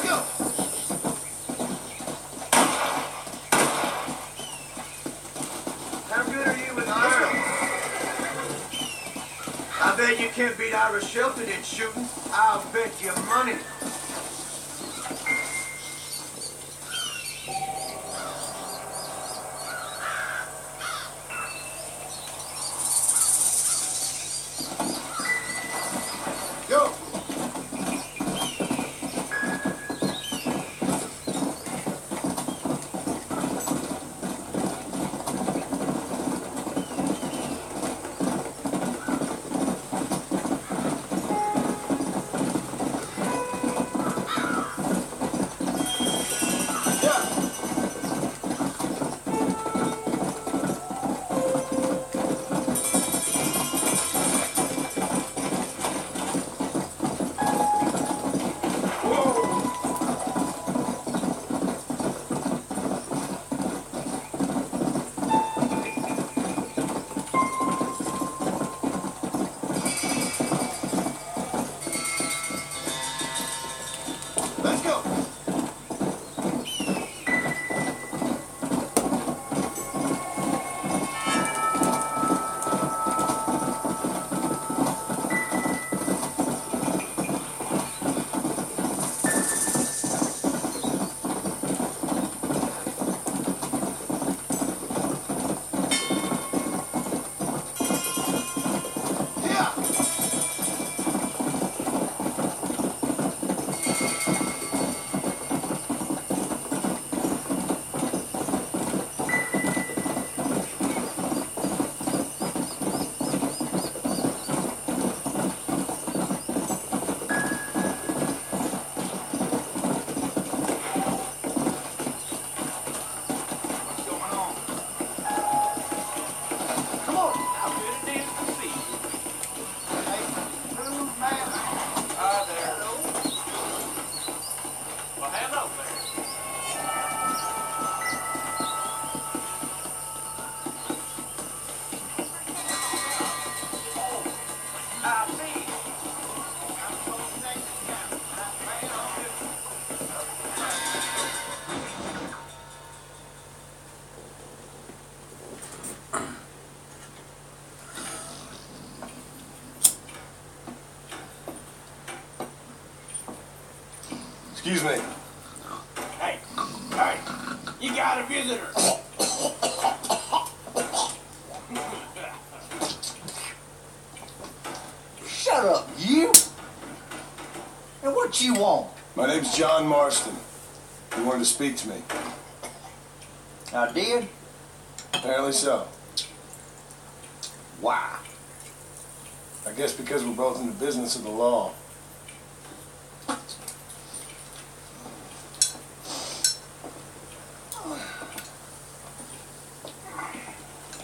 go. How good are you with girls? I bet you can't beat Ira Shelton in shooting. I'll bet you money. Go. Let's go. Yeah. What's going on? Come on. How good it is to see you. Hey, move, man. Hi there. Well, hello there. I see. I'm supposed to take this down. Man, I'll do it. Excuse me. Hey, hey, you got a visitor. Shut up, you! And what you want? My name's John Marston. You wanted to speak to me. I did? Apparently so. Why? I guess because we're both in the business of the law.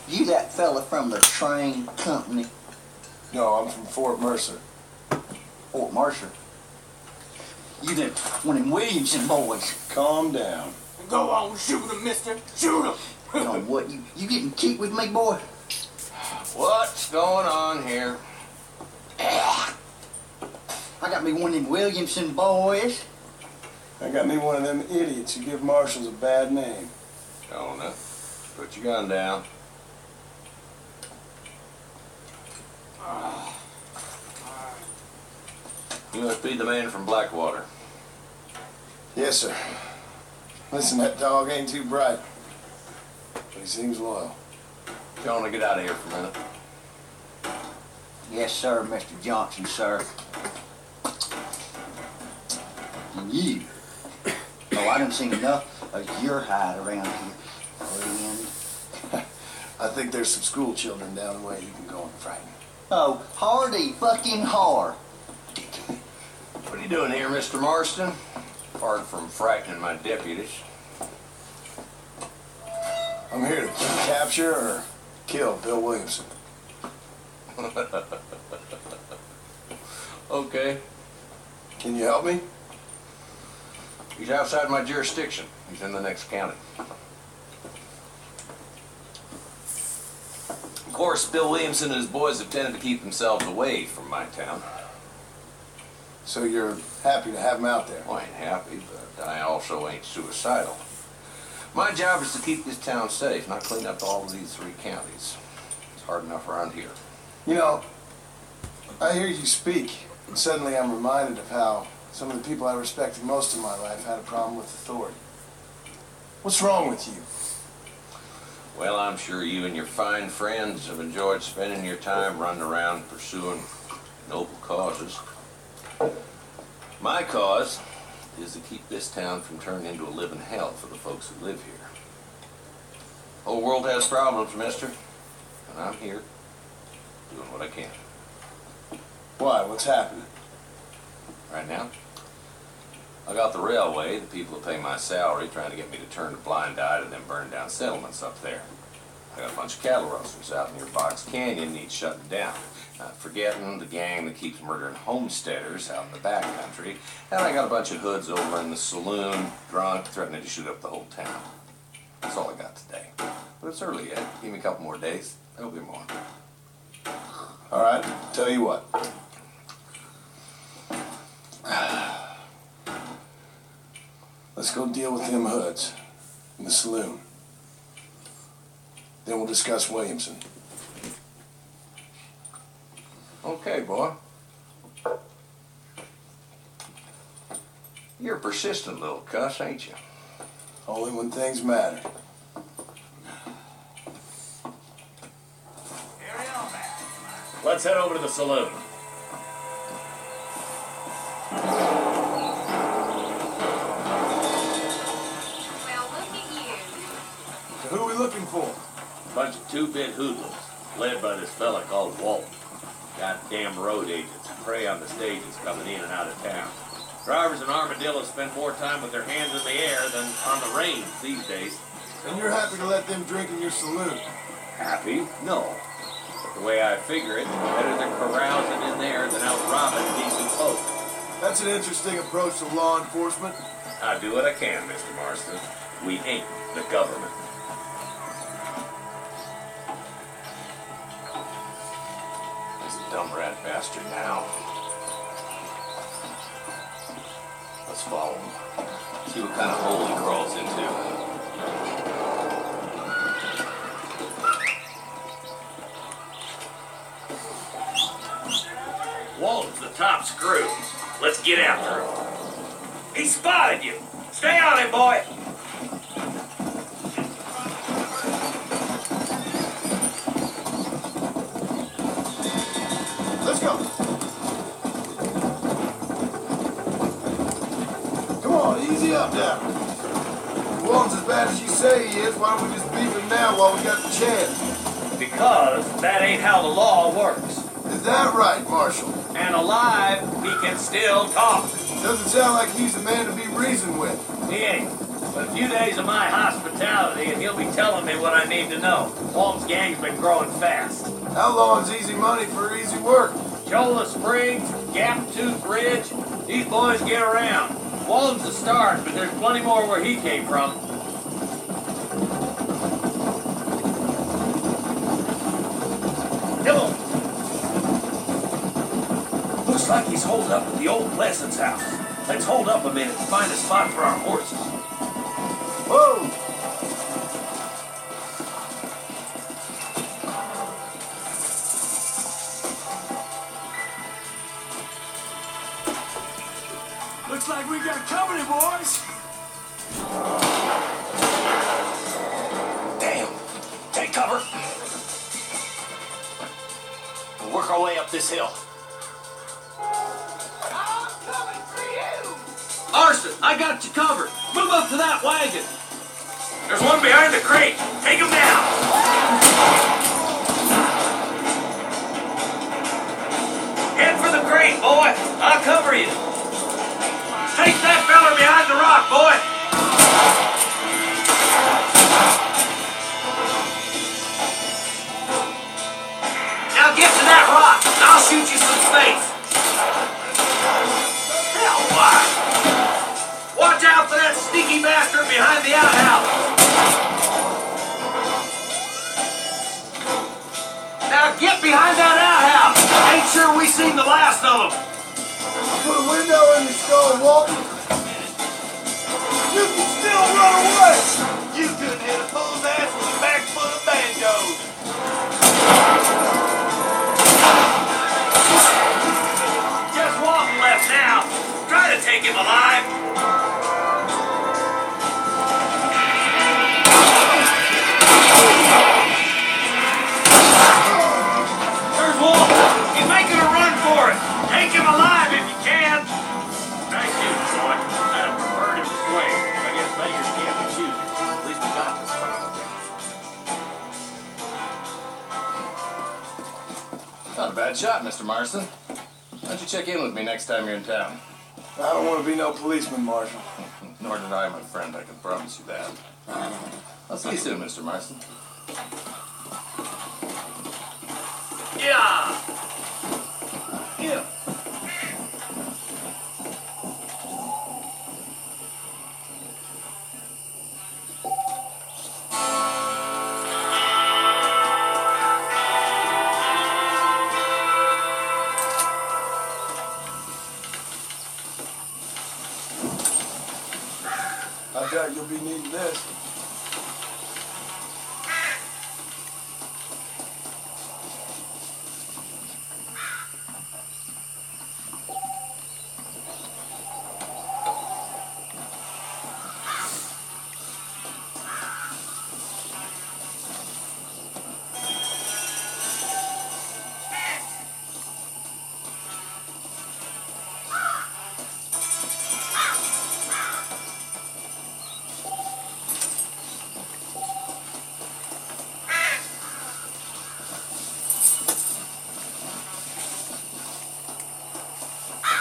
You that fella from the train company, No, I'm from Fort Mercer. Fort Mercer. You the one of them Williamson boys. Calm down. Go on, shoot him, mister. Shoot him. You know what? You getting cute with me, boy? What's going on here? I got me one of them Williamson boys. I got me one of them idiots who give marshals a bad name. Jonah, put your gun down. You must be the man from Blackwater. Yes, sir. Listen, that dog ain't too bright, but he seems loyal. Jonah, get out of here for a minute. Yes, sir, Mr. Johnson, sir. And you. Oh, I done seen enough of your hide around here, friend. I think there's some school children down the way you can go and frighten. Oh, hardy fucking hard. What are you doing here, Mr. Marston? Apart from frightening my deputies. I'm here to capture or kill Bill Williamson. Okay. Can you help me? He's outside my jurisdiction. He's in the next county. Of course, Bill Williamson and his boys have tended to keep themselves away from my town. So you're happy to have him out there? I ain't happy, but I also ain't suicidal. My job is to keep this town safe, not clean up all of these 3 counties. It's hard enough around here. You know, I hear you speak, and suddenly I'm reminded of how some of the people I respected most in my life had a problem with authority. What's wrong with you? Well, I'm sure you and your fine friends have enjoyed spending your time running around pursuing noble causes. My cause is to keep this town from turning into a living hell for the folks who live here. The whole world has problems, mister, and I'm here doing what I can. Why? What's happening? Right now, I got the railway, the people that pay my salary, trying to get me to turn a blind eye to them burning down settlements up there. I got a bunch of cattle rustlers out near Box Canyon needs shutting down. Not forgetting the gang that keeps murdering homesteaders out in the back country. And I got a bunch of hoods over in the saloon, drunk, threatening to shoot up the whole town. That's all I got today. But it's early yet. Give me a couple more days. There'll be more. All right, tell you what. Let's go deal with them hoods in the saloon. Then we'll discuss Williamson. Okay, boy. You're a persistent little cuss, ain't you? Only when things matter. Let's head over to the saloon. Well, look at you. So who are we looking for? Bunch of 2-bit hoodlums, led by this fella called Walton. Goddamn road agents prey on the stages coming in and out of town. Drivers in Armadillo spend more time with their hands in the air than on the reins these days. And you're happy to let them drink in your saloon? Happy? No. But the way I figure it, better than carousing in there than out robbing decent folk. That's an interesting approach to law enforcement. I do what I can, Mr. Marston. We ain't the government. He's a dumb rat bastard now. Let's follow him. See what kind of hole he crawls into. Walton's the top screw. Let's get after him. He spotted you. Stay on him, boy. Let's go. Come on, easy up now. If Walton's as bad as you say he is, why don't we just beat him now while we got the chance? Because that ain't how the law works. Is that right, Marshal? And alive, he can still talk. Doesn't sound like he's the man to be reasoned with. He ain't. But a few days of my hospitality, and he'll be telling me what I need to know. Walton's gang's been growing fast. How long's easy money for easy work? Cholla Springs, Gap Tooth Ridge, these boys get around. Walton's the start, but there's plenty more where he came from. Come on. Looks like he's holed up at the old Pleasance house. Let's hold up a minute and find a spot for our horses. Whoa! Looks like we got company, boys. Damn! Take cover! We'll work our way up this hill. I'm coming for you. Arson, I got you covered. Move up to that wagon. There's one behind the crate. Take him down. Head for the crate, boy. I'll cover you. Take that feller behind the rock, boy. Now get to that rock, and I'll shoot you some space. Hell, why? Watch out for that sneaky bastard behind the outhouse. Now get behind that outhouse. Ain't sure we seen the last of him. put a window in your skull, Walton. You can still run away. You couldn't hit a fool's ass with a bag full of banjos. Just Walton left now. Try to take him alive. There's Walton. He's making a run for it. Take him alive if you can. Nice shooting, boy. I'd have preferred him to swing. I guess beggars can't be choosers. At least we got this far. Not a bad shot, Mr. Marston. Why don't you check in with me next time you're in town? I don't want to be no policeman, Marshal. Nor did I, my friend. I can promise you that. I'll see you soon, Mr. Marston. Yeah. Yeah. I doubt you'll be needing this.